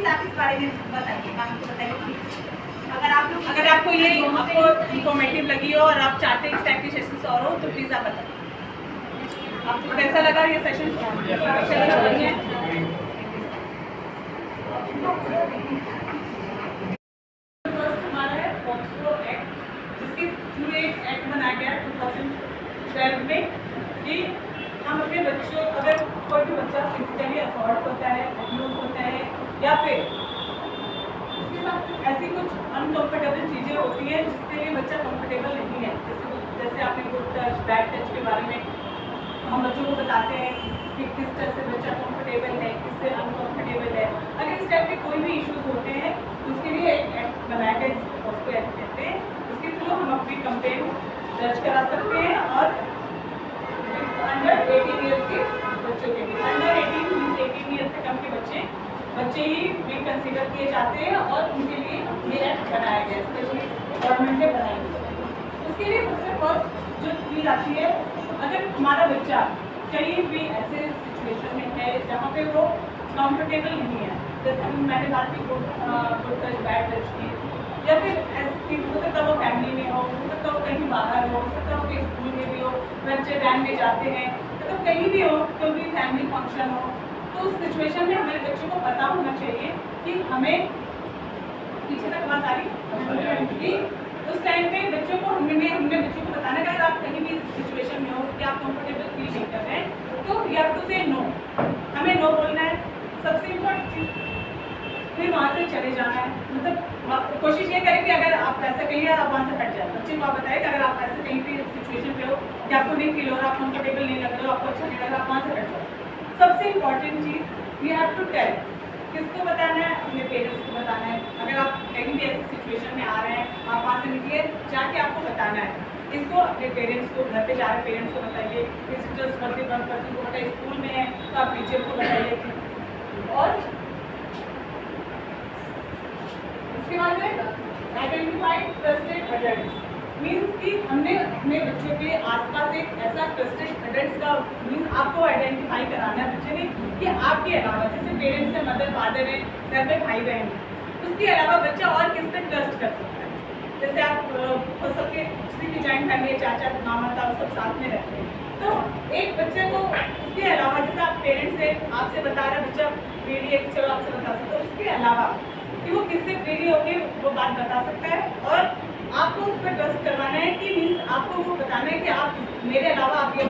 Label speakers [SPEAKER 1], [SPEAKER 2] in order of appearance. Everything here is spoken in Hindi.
[SPEAKER 1] आप इस बारे में बताइए, बताइए
[SPEAKER 2] अगर आपको ये आपको इंफॉर्मेटिव लगी हो और आप चाहते हैं इस टाइप के सेशंस और हो तो प्लीज़ आप बताइए। आपको कैसा लगा ये सेशन? अच्छा लगा? बढ़िया हमारा है पॉक्सो एक्ट, जिसके थ्रू एक एक्ट बनाया गया 2012 में कि हम अपने बच्चों, अगर कोई भी बच्चा फिजिकली असॉल्ट होता है, अब्यूज होता है या फिर उसके साथ ऐसी कुछ अनकंफर्टेबल चीज़ें होती हैं जिसके लिए बच्चा कंफर्टेबल नहीं है, जैसे आपने गुड टच बैड टच के बारे में हम बच्चों को बताते हैं कि किस तरह से बच्चा कंफर्टेबल है, किससे अनकंफर्टेबल है। अगर इस टाइप के कोई भी इश्यूज होते हैं तो उसके लिए एक एक्ट बनाया गया जिसको पॉक्सो एक्ट कहते हैं। उसके थ्रू हम अपनी कंप्लेन दर्ज करा सकते हैं और अंडर 18 ईयर्स के बच्चों के लिए, अंडर 18 ईयर्स से कम के बच्चे ही भी कंसिडर किए जाते हैं और उनके लिए ये एक्ट बनाया गया, स्पेशली गवर्नमेंट ने बनाया गया। उसके लिए सबसे फर्स्ट जो चीज़ आती है, अगर हमारा बच्चा कहीं भी ऐसे सिचुएशन में है जहाँ पे वो कंफर्टेबल नहीं है, जैसे मैंने बात की गुड टच बैड टच की, या फिर ऐसी हो सकता है वो फैमिली में हो सकता है वो कहीं बाहर हो सकता है वो कहीं स्कूल में भी हो, बच्चे वैन में जाते हैं, मतलब कहीं भी हो, कोई भी फैमिली फंक्शन हो, तो उस सिचुएशन में हमारे बच्चों को पता होना चाहिए कि हमें पीछे तक बात आ रही कि उस टाइम पे बच्चों को हमने बच्चों को बताना कि अगर आप कहीं भी सिचुएशन में हो कि आप कंफर्टेबल फील नहीं कर रहे हैं तो यू हैव टू से नो, हमें नो बोलना है, सबसे इम्पोर्टेंट चीज़। फिर वहाँ से चले जाना है, मतलब कोशिश ये करें कि अगर आप ऐसा कहीं है आप वहाँ से हट जाए। बच्चे को आप बताएं कि अगर आप ऐसे कहीं भी सिचुएशन पे हो कि आपको नहीं फील हो रहा, आप कंफर्टेबल नहीं लग रहे हो, आपको अच्छा नहीं लग रहा, आप वहाँ से हट जाओ। सबसे इम्पॉर्टेंट चीज़ वी हैव टू टेल, किसको बताना है? अपने पेरेंट्स को बताना है। अगर आप कहीं भी ऐसी सिचुएशन में आ रहे हैं, आप वहाँ से निकले, जाके आपको बताना है। इसको अपने पेरेंट्स को, घर पे जा रहे पेरेंट्स को बताइए, किसी ट्रस्टवर्दी पर्सन को बताइए, स्कूल में है तो आप टीचर को बताइए। और इसके बाद आइडेंटिफाइड ट्रस्टेड एडल्ट्स, मीन्स कि हमने अपने बच्चों के आसपास एक ऐसा ट्रस्टेड एडल्ट्स का मीन्स आपको आइडेंटिफाई कराना है बच्चे ने कि आपके अलावा, जैसे पेरेंट्स है, मदर फादर है, घर में भाई बहन है, उसके अलावा बच्चा और किस पे ट्रस्ट कर सकता है। जैसे आप सबके किसी की जॉइंट फैमिली, चाचा मामा ताऊ सब साथ में रहते हैं, तो एक बच्चे को उसके अलावा, जैसे आप पेरेंट्स से आपसे बता रहा बच्चा रेडी है, चलो आपसे बता सकते हो, उसके अलावा कि वो किससे रेडी होकर वो बात बता सकता है और आपको उस पर ट्रस्ट करवाना है कि मीन्स आपको वो बताना है कि आप मेरे अलावा आप ये